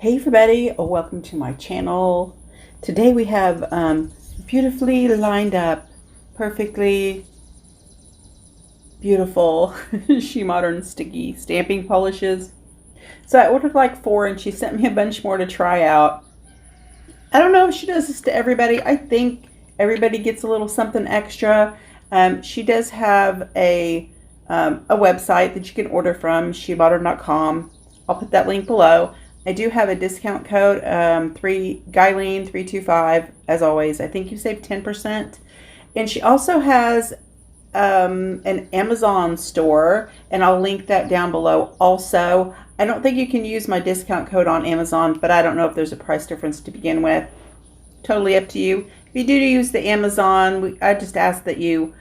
Hey everybody, welcome to my channel. Today we have beautifully lined up, perfectly beautiful She Modern sticky stamping polishes. So I ordered like 4 and she sent me a bunch more to try out. I don't know if she does this to everybody. I think everybody gets a little something extra. She does have a website that you can order from, shemodern.com. I'll put that link below. I do have a discount code, Guyleen 325. As always, I think you save 10%. And she also has an Amazon store, and I'll link that down below. Also, I don't think you can use my discount code on Amazon, but I don't know if there's a price difference to begin with. Totally up to you. If you do use the Amazon, I just ask that you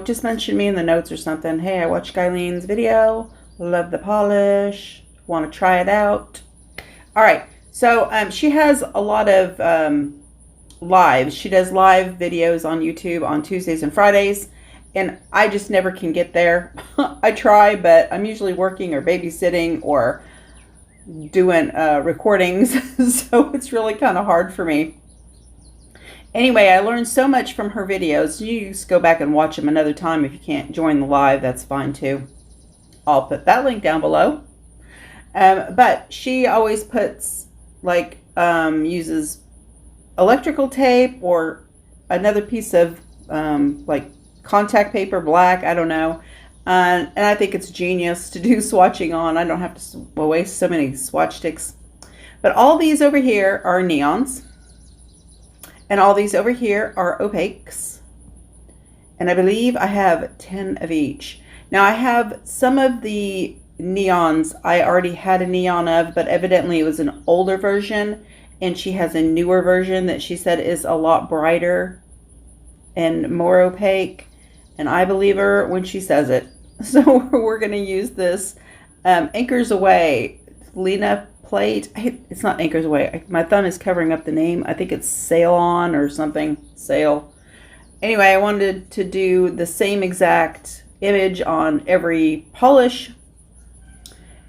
just mention me in the notes or something. Hey, I watched Guyleen's video. Love the polish. Want to try it out. All right, so she has a lot of lives. She does live videos on YouTube on Tuesdays and Fridays, and I just never can get there. I try, but I'm usually working or babysitting or doing recordings, so it's really kind of hard for me. Anyway, I learned so much from her videos. You just go back and watch them another time. If you can't join the live, that's fine too. I'll put that link down below. But she always puts uses electrical tape or another piece of like contact paper, black, I don't know. And I think it's genius to do swatching on. I don't have to waste so many swatch sticks. But all these over here are neons. And all these over here are opaques. And I believe I have 10 of each. Now I have some of the neons I already had a neon of, but evidently it was an older version, and she has a newer version that she said is a lot brighter and more opaque, and I believe her when she says it. So we're going to use this Anchors Away Lena plate. It's not Anchors Away. My thumb is covering up the name. I think it's Sail On or something. Sail. Anyway, I wanted to do the same exact image on every polish.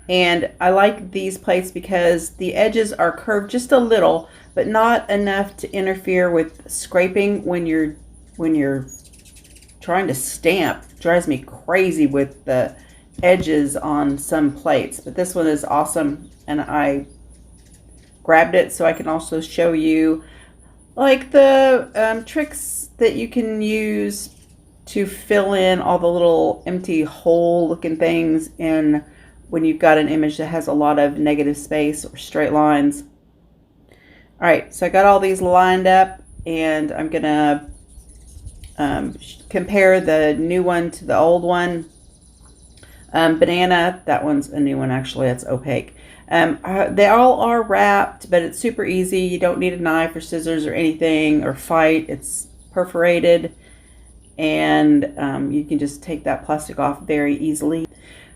And I like these plates because the edges are curved just a little, but not enough to interfere with scraping when you're trying to stamp. It drives me crazy with the edges on some plates. But this one is awesome, and I grabbed it so I can also show you like the tricks that you can use to fill in all the little empty hole looking things in when you've got an image that has a lot of negative space or straight lines. All right, so I got all these lined up, and I'm gonna compare the new one to the old one. Banana, that one's a new one actually, that's opaque. They all are wrapped, but it's super easy. You don't need a knife or scissors or anything or fight. It's perforated, and you can just take that plastic off very easily.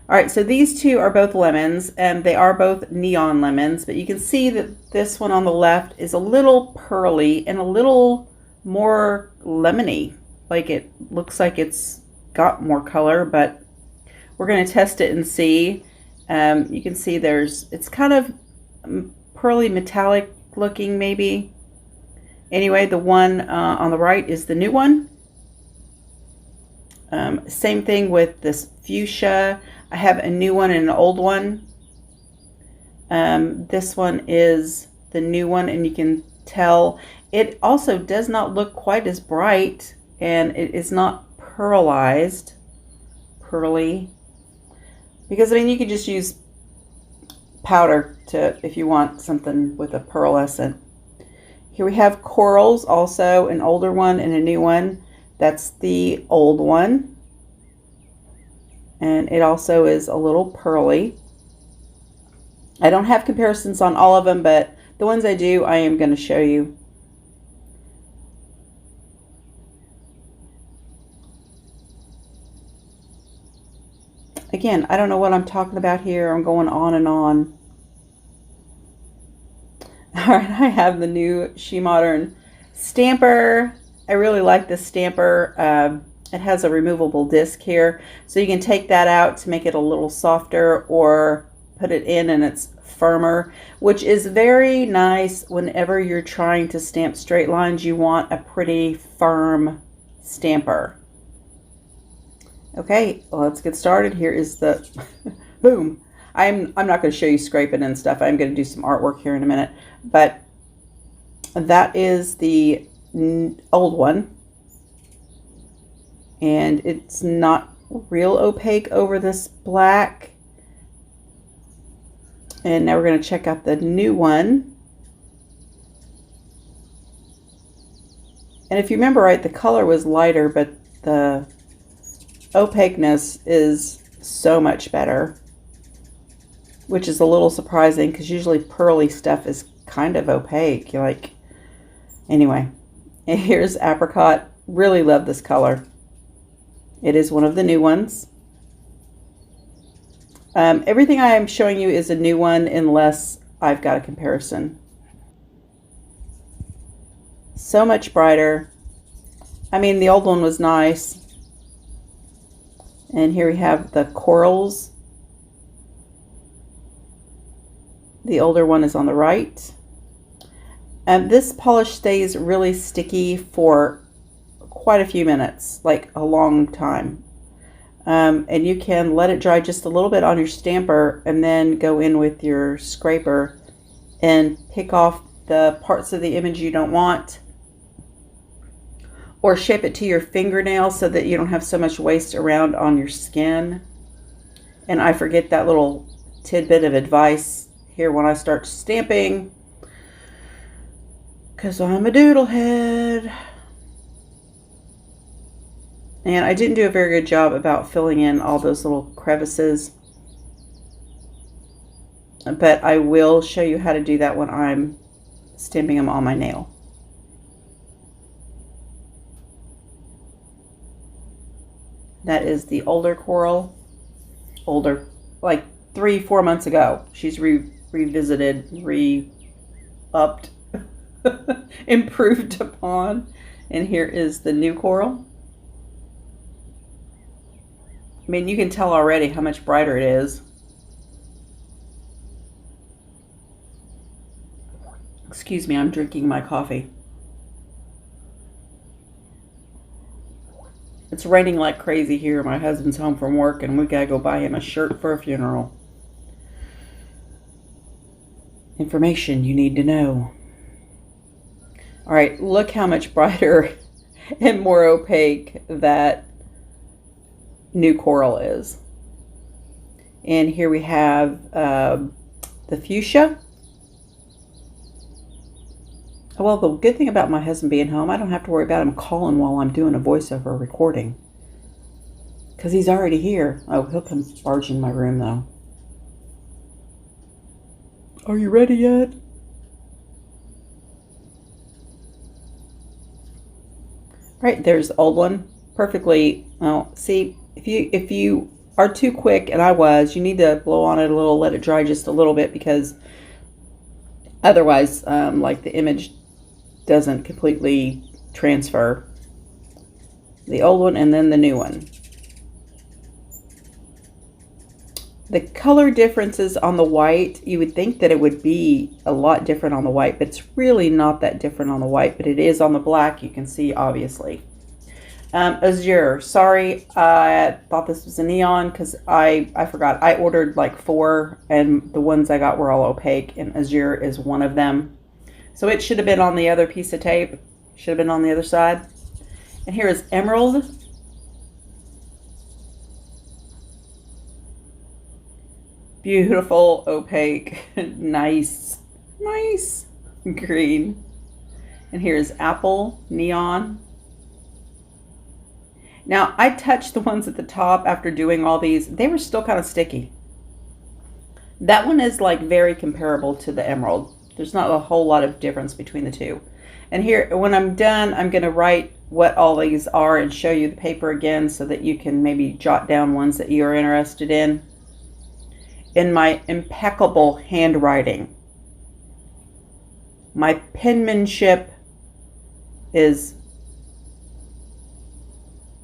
All right, so these two are both lemons, and they are both neon lemons, but you can see that this one on the left is a little pearly and a little more lemony. Like it looks like it's got more color, but we're going to test it and see. You can see it's kind of pearly metallic looking maybe. Anyway, the one on the right is the new one. Same thing with this fuchsia. I have a new one and an old one. This one is the new one, and you can tell it also does not look quite as bright, and it is not pearly. Because I mean, you could just use powder if you want something with a pearlescent. Here we have corals, also an older one and a new one. That's the old one. And it also is a little pearly. I don't have comparisons on all of them, but the ones I do, I am going to show you. Again, I don't know what I'm talking about here. I'm going on and on. All right, I have the new She Modern stamper. I really like this stamper. It has a removable disc here, so you can take that out to make it a little softer or put it in and it's firmer, which is very nice whenever you're trying to stamp straight lines. You want a pretty firm stamper. Okay, well, let's get started. Here is the boom. I'm not going to show you scraping and stuff. I'm going to do some artwork here in a minute, but that is the old one, and it's not real opaque over this black. And now we're going to check out the new one. And if you remember right, the color was lighter, but the opaqueness is so much better, which is a little surprising because usually pearly stuff is kind of opaque. You're like, anyway, and here's Apricot. Really love this color. It is one of the new ones. Everything I am showing you is a new one unless I've got a comparison. So much brighter. I mean, the old one was nice. And here we have the corals. The older one is on the right. And this polish stays really sticky for quite a few minutes, like a long time. And you can let it dry just a little bit on your stamper and then go in with your scraper and pick off the parts of the image you don't want, or shape it to your fingernail so that you don't have so much waste around on your skin. And I forget that little tidbit of advice here when I start stamping, because I'm a doodle head. And I didn't do a very good job about filling in all those little crevices. But I will show you how to do that when I'm stamping them on my nail. That is the older coral. Older, like 3-4 months ago. She's revisited, re-upped, improved upon. And here is the new coral. I mean, you can tell already how much brighter it is. Excuse me, I'm drinking my coffee. It's raining like crazy here. My husband's home from work and we gotta go buy him a shirt for a funeral. Information you need to know. All right, look how much brighter and more opaque that new coral is. And here we have the Fuchsia. Well, the good thing about my husband being home, I don't have to worry about him calling while I'm doing a voiceover recording, because he's already here. Oh, he'll come barge in my room though. Are you ready yet? Right, there's the old one. Perfectly. Well, see, if you are too quick, and I was, you need to blow on it a little, let it dry just a little bit, because otherwise, like, the image doesn't completely transfer. The old one and then the new one. The color differences on the white, you would think that it would be a lot different on the white, but it's really not that different on the white, but it is on the black, you can see, obviously. Azure, sorry, I thought this was a neon because I forgot. I ordered like 4 and the ones I got were all opaque, and Azure is one of them. So it should have been on the other piece of tape. Should have been on the other side. And here is Emerald. Beautiful, opaque, nice green. And here's Apple, neon. Now, I touched the ones at the top after doing all these. They were still kind of sticky. That one is like very comparable to the Emerald. There's not a whole lot of difference between the two. And here, when I'm done, I'm going to write what all these are and show you the paper again so that you can maybe jot down ones that you're interested in my impeccable handwriting. My penmanship is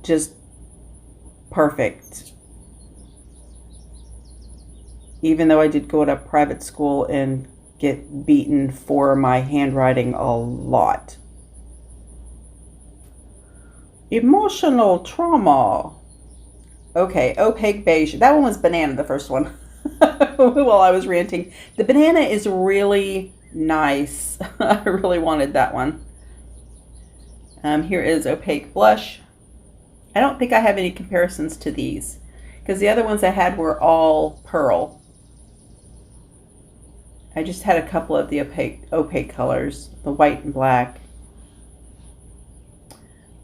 just perfect. even though I did go to private school and get beaten for my handwriting a lot. Emotional trauma. Okay, opaque beige. That one was banana, the first one. While I was ranting. The banana is really nice. I really wanted that one. Here is opaque blush. I don't think I have any comparisons to these because the other ones I had were all pearl. I just had a couple of the opaque colors, the white and black.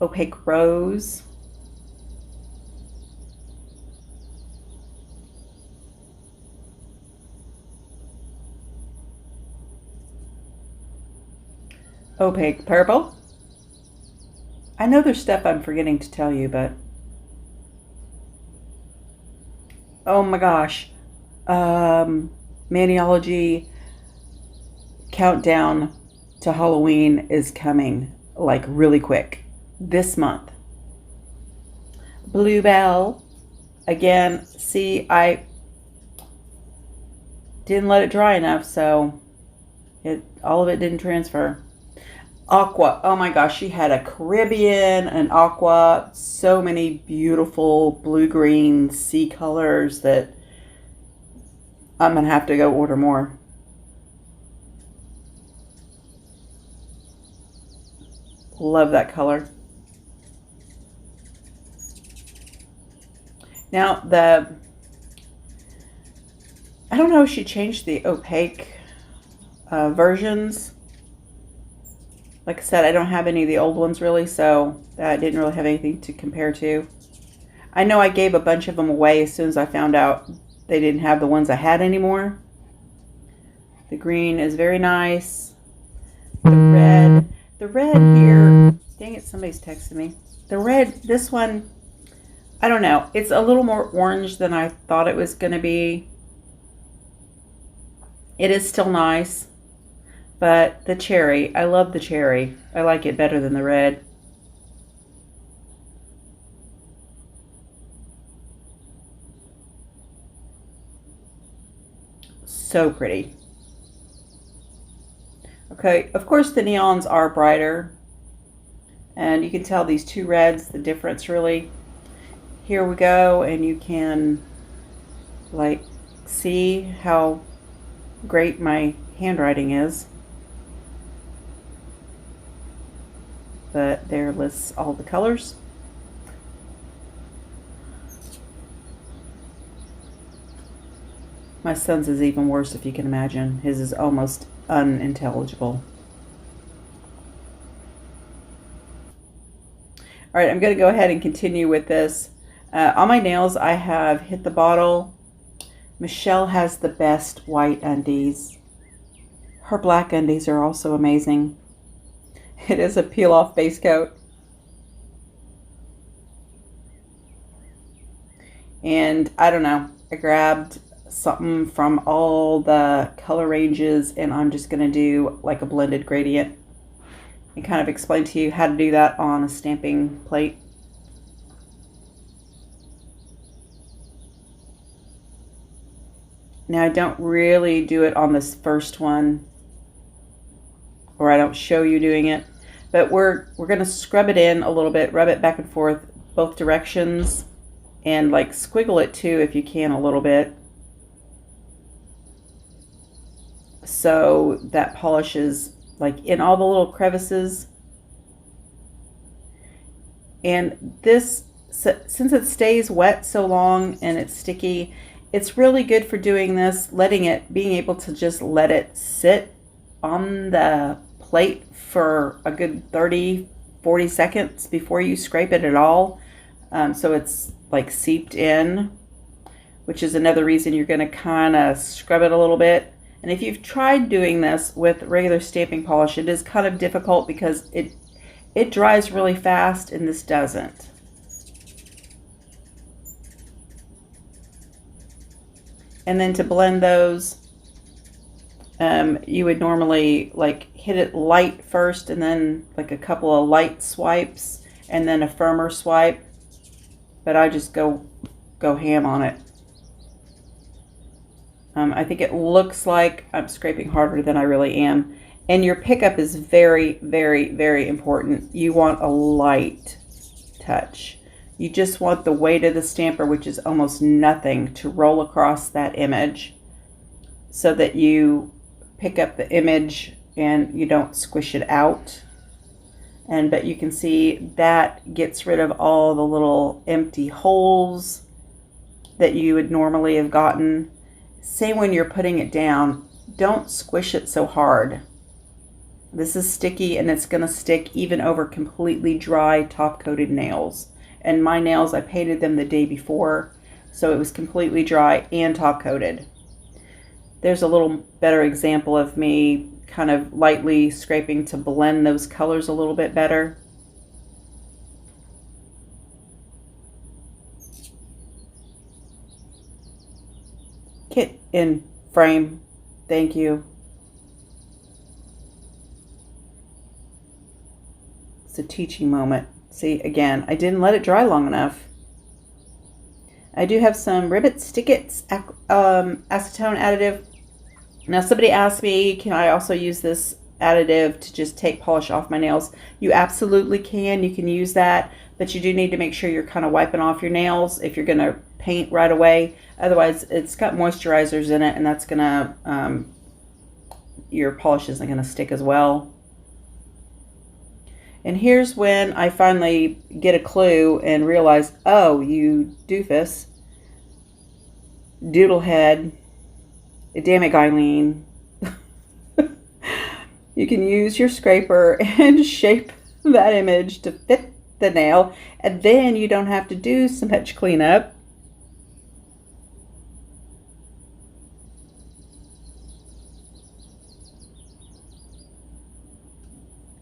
Opaque rose. Opaque purple. I know there's stuff I'm forgetting to tell you, but oh my gosh. Maniology countdown to Halloween is coming like really quick this month. Bluebell. Again, see, I didn't let it dry enough, so all of it didn't transfer. Aqua. Oh my gosh, she had a Caribbean, an aqua, so many beautiful blue-green sea colors that I'm going to have to go order more. Love that color. Now, I don't know if she changed the opaque versions. Like I said, I don't have any of the old ones really, so I didn't really have anything to compare to. I know I gave a bunch of them away as soon as I found out they didn't have the ones I had anymore. The green is very nice. The red here, dang it, somebody's texting me. The red, this one, I don't know. It's a little more orange than I thought it was going to be. It is still nice. But the cherry, I love the cherry. I like it better than the red. So pretty. Okay, of course the neons are brighter. And you can tell these two reds, the difference really. Here we go, and you can like see how great my handwriting is. But there lists all the colors. My son's is even worse, if you can imagine. His is almost unintelligible. All right, I'm going to go ahead and continue with this. On my nails, I have Hit the Bottle. Michelle has the best white undies. Her black undies are also amazing. It is a peel-off base coat. And I don't know, I grabbed something from all the color ranges and I'm just going to do like a blended gradient and kind of explain to you how to do that on a stamping plate. Now I don't really do it on this first one, or I don't show you doing it, but we're going to scrub it in a little bit, rub it back and forth both directions, and like squiggle it too if you can a little bit, so that polishes like in all the little crevices. And this, since it stays wet so long and it's sticky, it's really good for doing this, being able to just let it sit on the plate for a good 30-40 seconds before you scrape it at all. So it's like seeped in, which is another reason you're going to kind of scrub it a little bit. And if you've tried doing this with regular stamping polish, it is kind of difficult because it dries really fast and this doesn't. And then to blend those, you would normally like hit it light first and then like a couple of light swipes and then a firmer swipe. But I just go ham on it. I think it looks like I'm scraping harder than I really am. And your pickup is very, very, very important. You want a light touch. You just want the weight of the stamper, which is almost nothing, to roll across that image so that you pick up the image and you don't squish it out. But you can see that gets rid of all the little empty holes that you would normally have gotten. Same when you're putting it down, don't squish it so hard. This is sticky and it's going to stick even over completely dry top-coated nails. And my nails, I painted them the day before, so it was completely dry and top-coated. There's a little better example of me kind of lightly scraping to blend those colors a little bit better. Get in frame. Thank you. It's a teaching moment. See, again, I didn't let it dry long enough. I do have some Ribbit Stickits acetone additive. Now, somebody asked me, can I also use this additive to just take polish off my nails? You absolutely can. You can use that, but you do need to make sure you're kind of wiping off your nails if you're going to paint right away. Otherwise, it's got moisturizers in it, and that's going to, your polish isn't going to stick as well. And here's when I finally get a clue and realize, oh, you doofus, doodlehead, damn it, Eileen. You can use your scraper and shape that image to fit the nail, and then you don't have to do so much cleanup.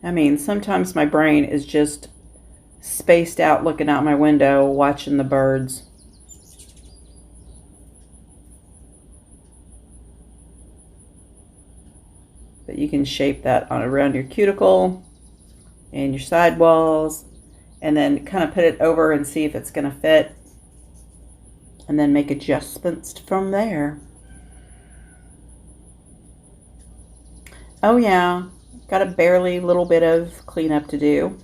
I mean, sometimes my brain is just spaced out looking out my window watching the birds. But you can shape that on around your cuticle and your side walls, and then kind of put it over and see if it's going to fit, and then make adjustments from there. Oh yeah, got a barely little bit of cleanup to do.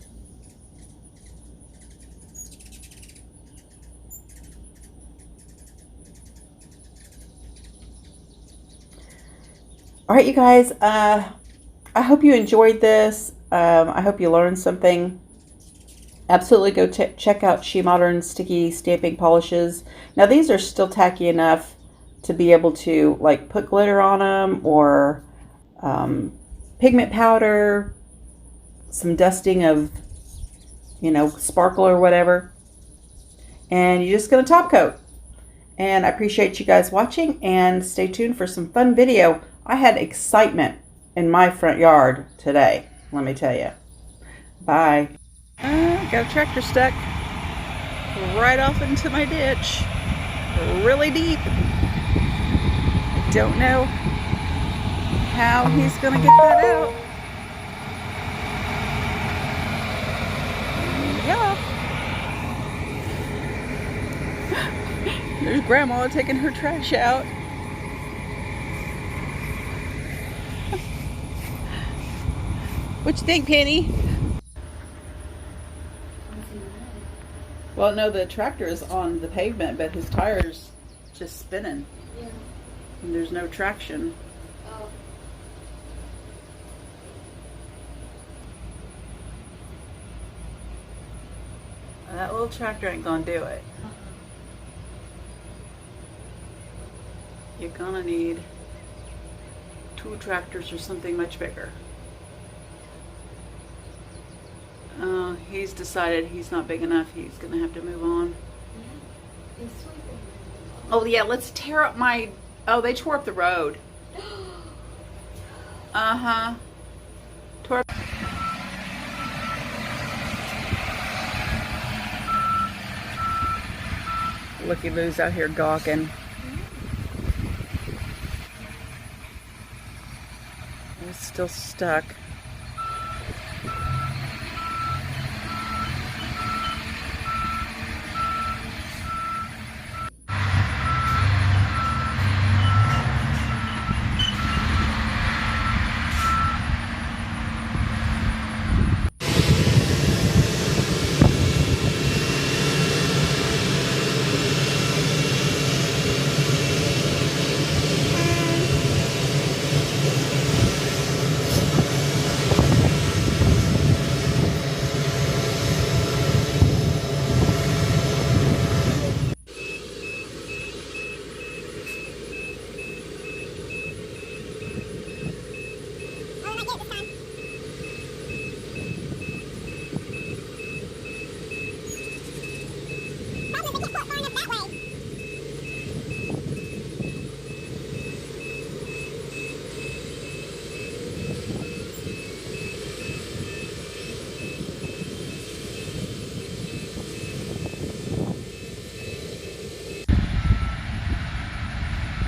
All right, you guys, I hope you enjoyed this. I hope you learned something. Absolutely go check out She Modern Sticky Stamping Polishes. Now, these are still tacky enough to be able to like put glitter on them, or pigment powder, some dusting of, you know, sparkle or whatever. And you're just going to top coat. And I appreciate you guys watching, and stay tuned for some fun video. I had excitement in my front yard today, let me tell you. Bye. Got a tractor stuck right off into my ditch, really deep. I don't know how he's gonna get that out. Yeah. There's Grandma taking her trash out. What you think, Penny? Well, no, the tractor is on the pavement, but his tire's just spinning. Yeah. And there's no traction. Oh. That little tractor ain't gonna do it. You're gonna need 2 tractors or something much bigger. He's decided he's not big enough. He's gonna have to move on. Oh yeah, let's tear up my... Oh, they tore up the road. Uh-huh. Tore up... Looky Lou's out here gawking. He's still stuck.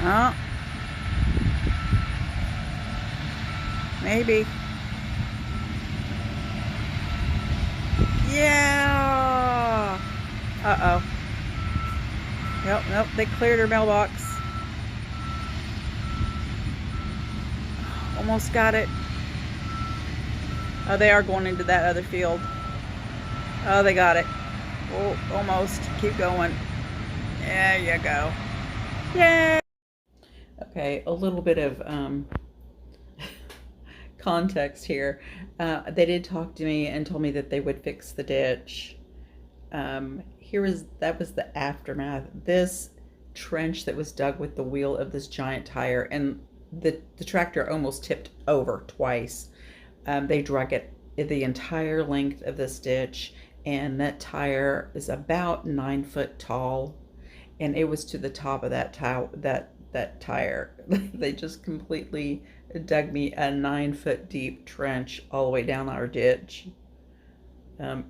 Oh, maybe. Yeah. Uh-oh. Nope, they cleared her mailbox. Almost got it. Oh, they are going into that other field. Oh, they got it. Oh, almost. Keep going. There you go. Yay! Okay, a little bit of context here. They did talk to me and told me that they would fix the ditch. That was the aftermath. This trench that was dug with the wheel of this giant tire, and the tractor almost tipped over twice. They drug it the entire length of this ditch, and that tire is about 9 foot tall, and it was to the top of that tire. They just completely dug me a 9 foot deep trench all the way down our ditch.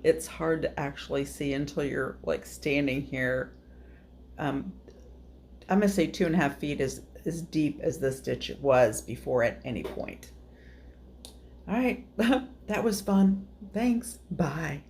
It's hard to actually see until you're like standing here. I'm gonna say 2.5 feet is as deep as this ditch was before at any point. All right, that was fun. Thanks. Bye.